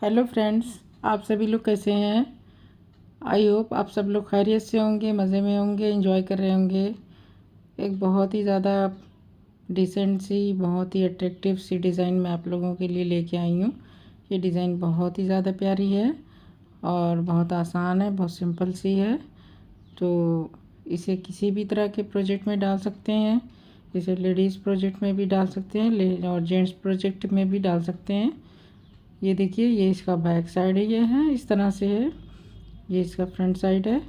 Hello friends, आप सभी लोग कैसे हैं। आई होप आप सब लोग खैरियत से होंगे, मज़े में होंगे, एंजॉय कर रहे होंगे। एक बहुत ही ज़्यादा डिसेंट सी, बहुत ही अट्रैक्टिव सी डिज़ाइन मैं आप लोगों के लिए लेके आई हूँ। ये डिज़ाइन बहुत ही ज़्यादा प्यारी है और बहुत आसान है, बहुत सिंपल सी है। तो इसे किसी भी तरह के प्रोजेक्ट में डाल सकते हैं। इसे लेडीज़ प्रोजेक्ट में भी डाल सकते हैं और जेंट्स प्रोजेक्ट में भी डाल सकते हैं। ये देखिए, ये इसका बैक साइड है, ये है इस तरह से है। ये इसका फ्रंट साइड है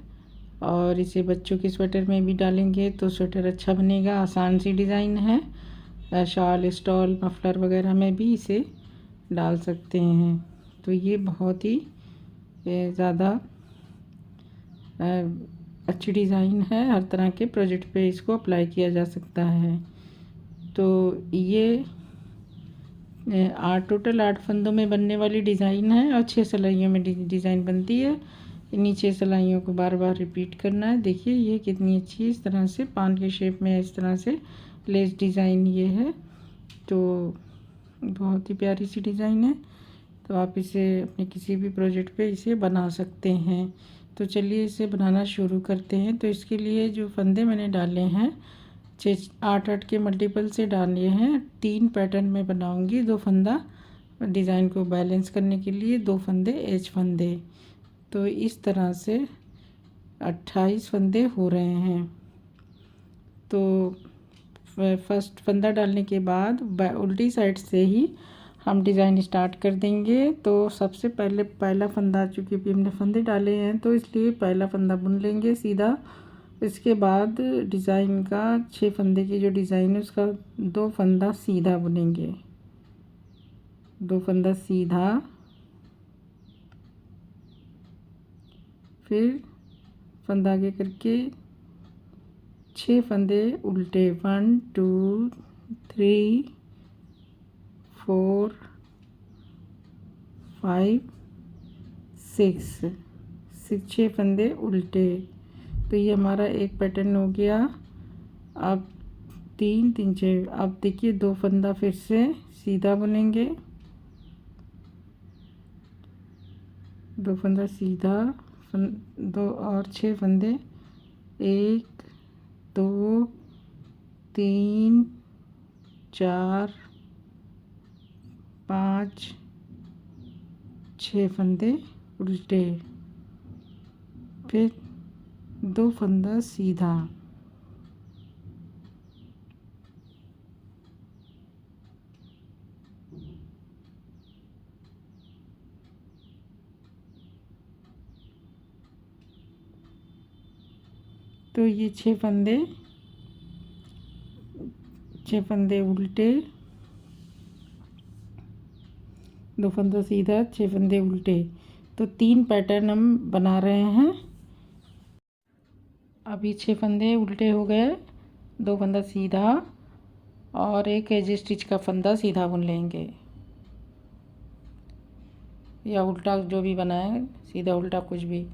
और इसे बच्चों के स्वेटर में भी डालेंगे तो स्वेटर अच्छा बनेगा। आसान सी डिज़ाइन है। शॉल, स्टॉल, मफलर वगैरह में भी इसे डाल सकते हैं। तो ये बहुत ही ज़्यादा अच्छी डिज़ाइन है। हर तरह के प्रोजेक्ट पे इसको अप्लाई किया जा सकता है। तो ये टोटल 8 फंदों में बनने वाली डिज़ाइन है और 6 सिलाइयों में डिज़ाइन बनती है। नीचे सिलाइयों को बार बार रिपीट करना है। देखिए ये कितनी अच्छी, इस तरह से पान के शेप में इस तरह से लेस डिज़ाइन ये है। तो बहुत ही प्यारी सी डिज़ाइन है। तो आप इसे अपने किसी भी प्रोजेक्ट पे इसे बना सकते हैं। तो चलिए इसे बनाना शुरू करते हैं। तो इसके लिए जो फंदे मैंने डाले हैं, 8 के मल्टीपल से डाले हैं। 3 पैटर्न में बनाऊंगी। 2 फंदा डिज़ाइन को बैलेंस करने के लिए, 2 फंदे एज फंदे। तो इस तरह से 28 फंदे हो रहे हैं। तो फर्स्ट फंदा डालने के बाद उल्टी साइड से ही हम डिज़ाइन स्टार्ट कर देंगे। तो सबसे पहले पहला फंदा, चूँकि अभी हमने फंदे डाले हैं तो इसलिए पहला फंदा बुन लेंगे सीधा। इसके बाद डिज़ाइन का 6 फंदे की जो डिज़ाइन है उसका 2 फंदा सीधा बुनेंगे। 2 फंदा सीधा, फिर फंदा आगे करके 6 फंदे उल्टे। 1 2 3 4 5 6 6 फंदे उल्टे। तो ये हमारा एक पैटर्न हो गया। अब 3 3 6, अब देखिए 2 फंदा फिर से सीधा बुनेंगे। 2 फंदा सीधा, 2 और 6 फंदे, 1 2 3 4 5 6 फंदे उल्टे, फिर 2 फंदा सीधा। तो ये 6 फंदे उल्टे, 2 फंदा सीधा, 6 फंदे उल्टे। तो 3 पैटर्न हम बना रहे हैं। अभी 6 फंदे उल्टे हो गए, 2 फंदा सीधा और एक एज स्टिच का फंदा सीधा बुन लेंगे, या उल्टा जो भी बनाए, सीधा उल्टा कुछ भी।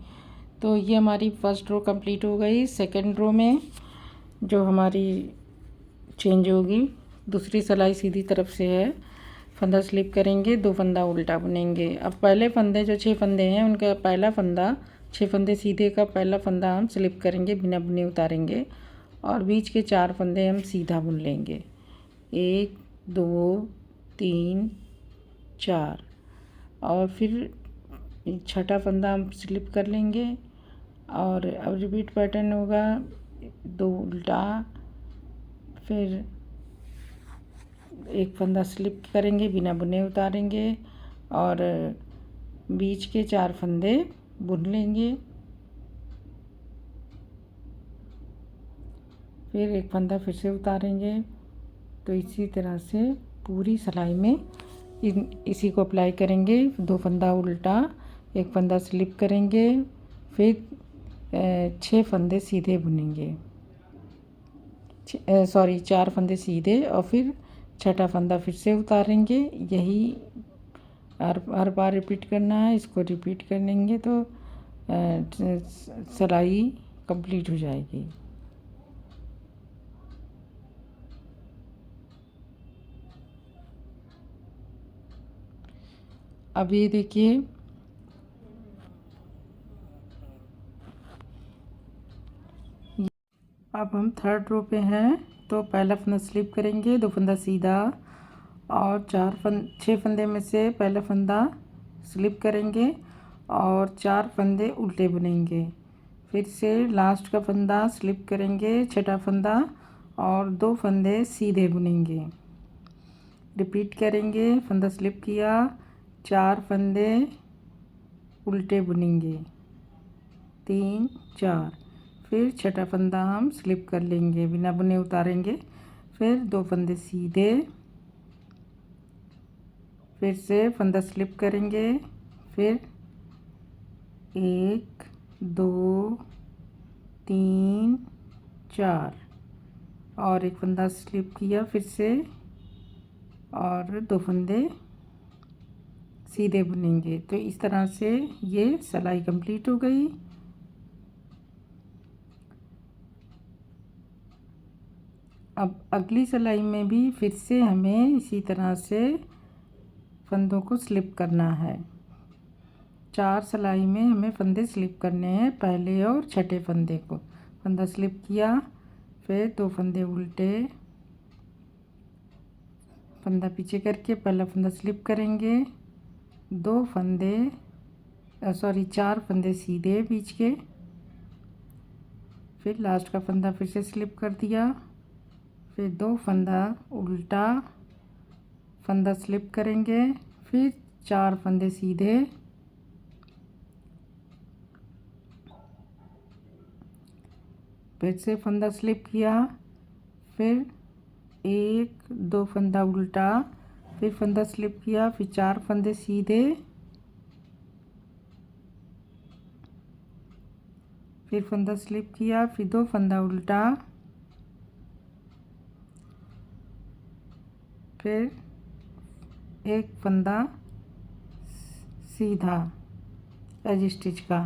तो ये हमारी फर्स्ट रो कंप्लीट हो गई। सेकंड रो में जो हमारी चेंज होगी, दूसरी सिलाई सीधी तरफ से है। फंदा स्लिप करेंगे, 2 फंदा उल्टा बुनेंगे। अब पहले फंदे जो 6 फंदे हैं उनका पहला फंदा, 6 फंदे सीधे का पहला फंदा हम स्लिप करेंगे, बिना बुने उतारेंगे और बीच के 4 फंदे हम सीधा बुन लेंगे। 1 2 3 4, और फिर छठा फंदा हम स्लिप कर लेंगे। और अब रिपीट पैटर्न होगा, 2 उल्टा, फिर एक फंदा स्लिप करेंगे, बिना बुने उतारेंगे और बीच के 4 फंदे बुन लेंगे। फिर एक फंदा फिर से उतारेंगे। तो इसी तरह से पूरी सिलाई में इसी को अप्लाई करेंगे। 2 फंदा उल्टा, एक फंदा स्लिप करेंगे, फिर 6 फंदे सीधे बुनेंगे, सॉरी 4 फंदे सीधे, और फिर छठा फंदा फिर से उतारेंगे। यही हर बार रिपीट करना है। इसको रिपीट कर लेंगे तो सिलाई कंप्लीट हो जाएगी। अब ये देखिए अब हम थर्ड रो पे हैं। तो पहला फंदा स्लिप करेंगे, 2 फंदा सीधा और 6 फंदे में से पहला फंदा स्लिप करेंगे और 4 फंदे उल्टे बुनेंगे। फिर से लास्ट का फंदा स्लिप करेंगे, छठा फंदा और 2 फंदे सीधे बुनेंगे। रिपीट करेंगे, फंदा स्लिप किया, 4 फंदे उल्टे बुनेंगे, 3 4। फिर छठा फंदा हम स्लिप कर लेंगे, बिना बुने उतारेंगे। फिर 2 फंदे सीधे, फिर से फंदा स्लिप करेंगे, फिर 1 2 3 4 और एक फंदा स्लिप किया फिर से और 2 फंदे सीधे बुनेंगे। तो इस तरह से ये सिलाई कंप्लीट हो गई। अब अगली सिलाई में भी फिर से हमें इसी तरह से फंदों को स्लिप करना है। 4 सिलाई में हमें फंदे स्लिप करने हैं, पहले और छठे फंदे को। फंदा स्लिप किया, फिर 2 फंदे उल्टे, फंदा पीछे करके पहला फंदा स्लिप करेंगे, 2 फंदे 4 फंदे सीधे बीच के, फिर लास्ट का फंदा फिर से स्लिप कर दिया, फिर 2 फंदा उल्टा, फंदा स्लिप करेंगे, फिर 4 फंदे सीधे, फिर से फंदा स्लिप किया, फिर 1 2 फंदा उल्टा, फिर फंदा स्लिप किया, फिर 4 फंदे सीधे, फिर फंदा स्लिप किया, फिर 2 फंदा उल्टा, फिर एक फंदा सीधा एज स्टिच का।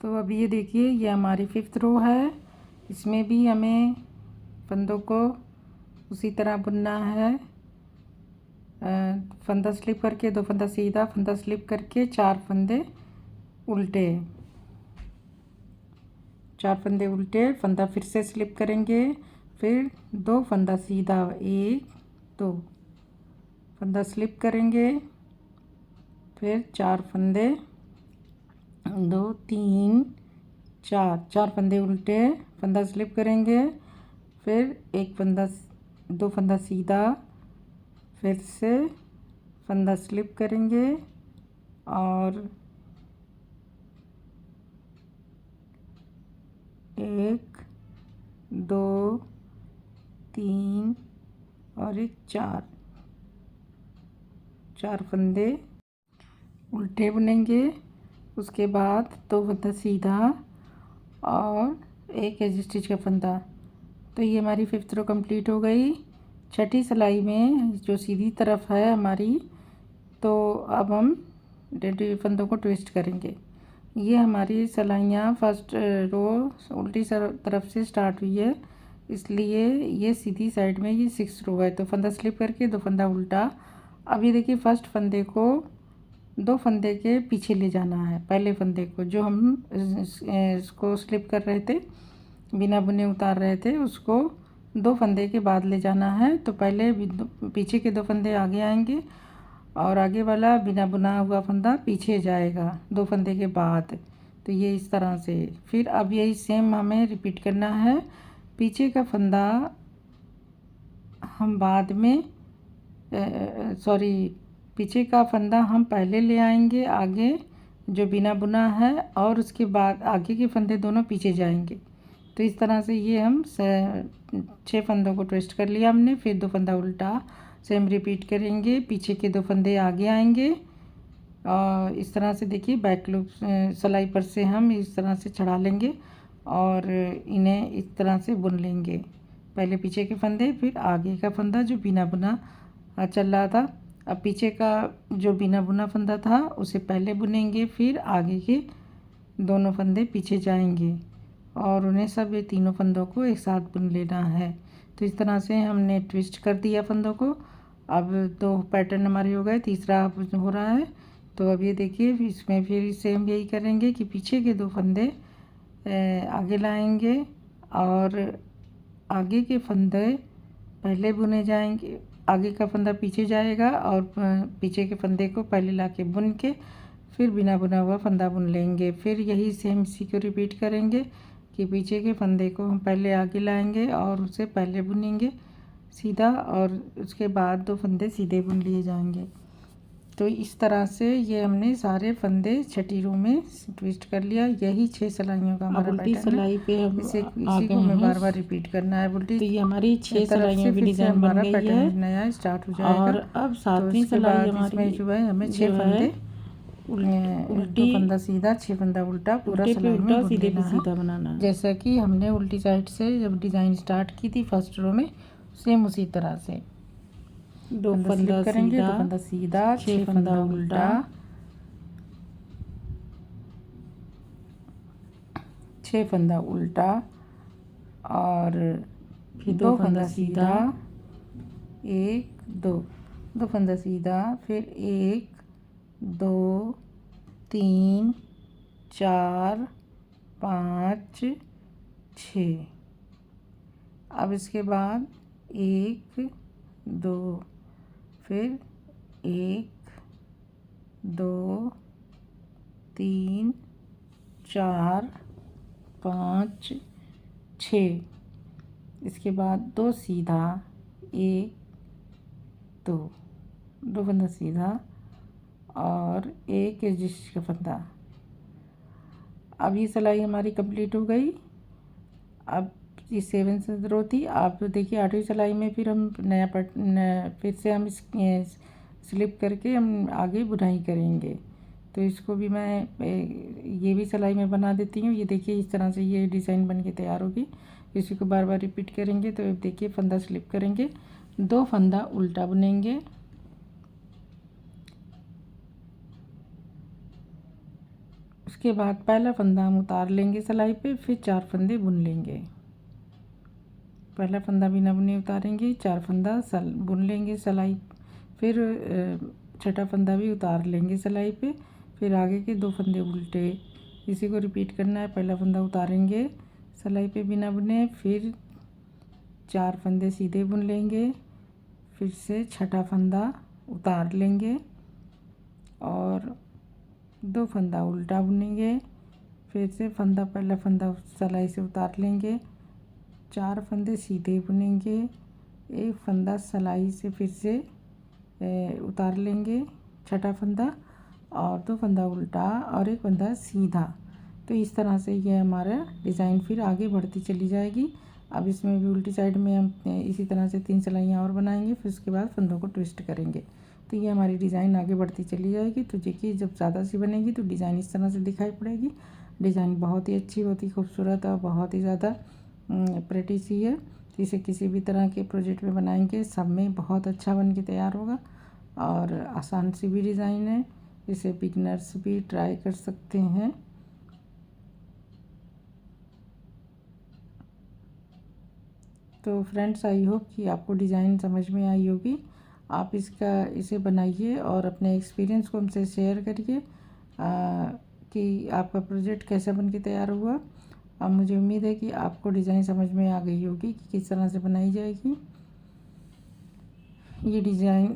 तो अब ये देखिए ये हमारी 5th रो है। इसमें भी हमें फंदों को उसी तरह बुनना है। फंदा स्लिप करके 2 फंदा सीधा, फंदा स्लिप करके 4 फंदे उल्टे, 4 फंदे उल्टे, फंदा फिर से स्लिप करेंगे, फिर 2 फंदा सीधा, 1 2 फंदा स्लिप करेंगे, फिर 4 फंदे 2 3 4, 4 फंदे उल्टे, फंदा स्लिप करेंगे, फिर एक फंदा 2 फंदा सीधा, फिर से फंदा स्लिप करेंगे और 1 2 3 और एक 4 फंदे उल्टे बुनेंगे। उसके बाद 2 फंदा सीधा और एक एज स्टिच का फंदा। तो ये हमारी 5th रो कंप्लीट हो गई। छठी सिलाई में जो सीधी तरफ है हमारी, तो अब हम फंदों को ट्विस्ट करेंगे। ये हमारी सिलाइयाँ फर्स्ट रो उल्टी तरफ से स्टार्ट हुई है, इसलिए ये सीधी साइड में ये 6th रो है। तो फंदा स्लिप करके 2 फंदा उल्टा। अब ये देखिए फर्स्ट फंदे को 2 फंदे के पीछे ले जाना है, पहले फंदे को जो हम इसको स्लिप कर रहे थे, बिना बुने उतार रहे थे, उसको 2 फंदे के बाद ले जाना है। तो पहले पीछे के 2 फंदे आगे आएंगे और आगे वाला बिना बुना हुआ फंदा पीछे जाएगा 2 फंदे के बाद। तो ये इस तरह से। फिर अब यही सेम हमें रिपीट करना है। पीछे का फंदा हम बाद में पीछे का फंदा हम पहले ले आएंगे आगे जो बिना बुना है, और उसके बाद आगे के फंदे दोनों पीछे जाएंगे। तो इस तरह से ये हम 6 फंदों को ट्विस्ट कर लिया हमने। फिर 2 फंदा उल्टा, सेम रिपीट करेंगे, पीछे के 2 फंदे आगे आएंगे और इस तरह से देखिए बैक लूप सिलाई पर से हम इस तरह से चढ़ा लेंगे और इन्हें इस तरह से बुन लेंगे। पहले पीछे के फंदे, फिर आगे का फंदा जो बिना बुना चल रहा था। अब पीछे का जो बिना बुना फंदा था उसे पहले बुनेंगे, फिर आगे के दोनों फंदे पीछे जाएंगे और उन्हें सब ये तीनों फंदों को एक साथ बुन लेना है। तो इस तरह से हमने ट्विस्ट कर दिया फंदों को। अब 2 पैटर्न हमारे हो गए, तीसरा अब हो रहा है। तो अब ये देखिए इसमें फिर सेम यही करेंगे कि पीछे के 2 फंदे आगे लाएंगे और आगे के फंदे पहले बुने जाएंगे, आगे का फंदा पीछे जाएगा और पीछे के फंदे को पहले लाके बुन के फिर बिना बुना हुआ फंदा बुन लेंगे। फिर यही सेम इसी को रिपीट करेंगे कि पीछे के फंदे को हम पहले आगे लाएंगे और उसे पहले बुनेंगे सीधा, और उसके बाद 2 फंदे सीधे बुन लिए जाएंगे। तो इस तरह से ये हमने सारे फंदे छठी रो में ट्विस्ट कर लिया। यही 6 सिलाइयों का हमारा उल्टी पैटर्न सिलाई पे हम इसी को हमें बार बार रिपीट करना है। उल्टी तो ये हमारी 6 सिलाइयों की डिज़ाइन बन गई है। नया स्टार्ट हो जाएगा। और अब 7वीं सिलाई हमारी इसमें जो है हमें 6 फंदे उल्टी फंदा सीधा, 6 फंदा उल्टा पूरा सिलाई में बुन सीधे लेना पे सीधा बनाना है। जैसा कि हमने उल्टी साइड से जब डिज़ाइन स्टार्ट की थी फर्स्ट रो में, सेम उसी तरह से 2 फंदा करेंगे। सीधा, 2 फंदा सीधा, 6 फंदा उल्टा, 6 फंदा उल्टा और फिर 2 फंदा सीधा, 1 2 2 फंदा सीधा, फिर 1 2 3 4 5 6। अब इसके बाद 1 2 फिर 1 2 3 4 5 6। इसके बाद 2 सीधा, 1 2 फंदा सीधा और 1 रजिस्टर का फंदा। अब ये सिलाई हमारी कंप्लीट हो गई। अब ये 7 रो थी। आप देखिए 8वीं सिलाई में फिर हम नया फिर से हम स्लिप करके हम आगे बुनाई करेंगे। तो इसको भी मैं ये भी सिलाई में बना देती हूँ। ये देखिए इस तरह से ये डिज़ाइन बन के तैयार होगी। इसी को बार बार रिपीट करेंगे। तो अब देखिए फंदा स्लिप करेंगे, 2 फंदा उल्टा बुनेंगे, उसके बाद पहला फंदा हम उतार लेंगे सिलाई पे, फिर 4 फंदे बुन लेंगे। पहला फंदा बिना बुने उतारेंगे, 4 फंदा बुन लेंगे सिलाई, फिर छठा फंदा भी उतार लेंगे सिलाई पे, फिर आगे के 2 फंदे उल्टे। इसी को रिपीट करना है। पहला फंदा उतारेंगे सिलाई पे बिना बुने, फिर 4 फंदे सीधे बुन लेंगे, फिर से छठा फंदा उतार लेंगे और 2 फंदा उल्टा बुनेंगे, फिर से पहला फंदा सिलाई से उतार लेंगे, 4 फंदे सीधे बुनेंगे, 1 फंदा सिलाई से फिर से उतार लेंगे छठा फंदा और 2 फंदा उल्टा और 1 फंदा सीधा। तो इस तरह से ये हमारा डिज़ाइन फिर आगे बढ़ती चली जाएगी। अब इसमें भी उल्टी साइड में हम इसी तरह से 3 सिलाइयाँ और बनाएंगे, फिर उसके बाद फंदों को ट्विस्ट करेंगे। तो ये हमारी डिज़ाइन आगे बढ़ती चली जाएगी। तो देखिए जब ज़्यादा सी बनेगी तो डिज़ाइन इस तरह से दिखाई पड़ेगी। डिज़ाइन बहुत ही अच्छी, बहुत ही खूबसूरत और बहुत ही ज़्यादा प्रेटी सी है। इसे किसी भी तरह के प्रोजेक्ट में बनाएंगे, सब में बहुत अच्छा बन के तैयार होगा और आसान सी भी डिज़ाइन है। इसे बिगनर्स भी ट्राई कर सकते हैं। तो फ्रेंड्स आई होप कि आपको डिज़ाइन समझ में आई होगी। आप इसे बनाइए और अपने एक्सपीरियंस को हमसे शेयर करिए कि आपका प्रोजेक्ट कैसा बन के तैयार हुआ। अब मुझे उम्मीद है कि आपको डिज़ाइन समझ में आ गई होगी कि किस तरह से बनाई जाएगी। ये डिज़ाइन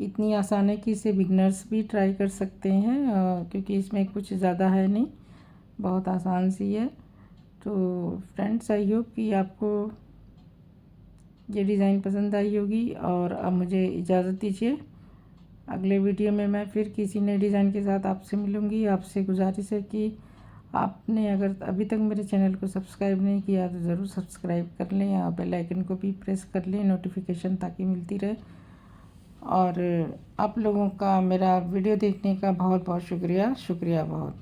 इतनी आसान है कि इसे बिगनर्स भी ट्राई कर सकते हैं क्योंकि इसमें कुछ ज़्यादा है नहीं, बहुत आसान सी है। तो फ्रेंड्स आई होप कि आपको ये डिज़ाइन पसंद आई होगी और अब मुझे इजाज़त दीजिए। अगले वीडियो में मैं फिर किसी नए डिज़ाइन के साथ आपसे मिलूँगी। आपसे गुजारिश है कि आपने अगर अभी तक मेरे चैनल को सब्सक्राइब नहीं किया तो ज़रूर सब्सक्राइब कर लें और बेल आइकन को भी प्रेस कर लें नोटिफिकेशन ताकि मिलती रहे। और आप लोगों का मेरा वीडियो देखने का बहुत बहुत शुक्रिया बहुत।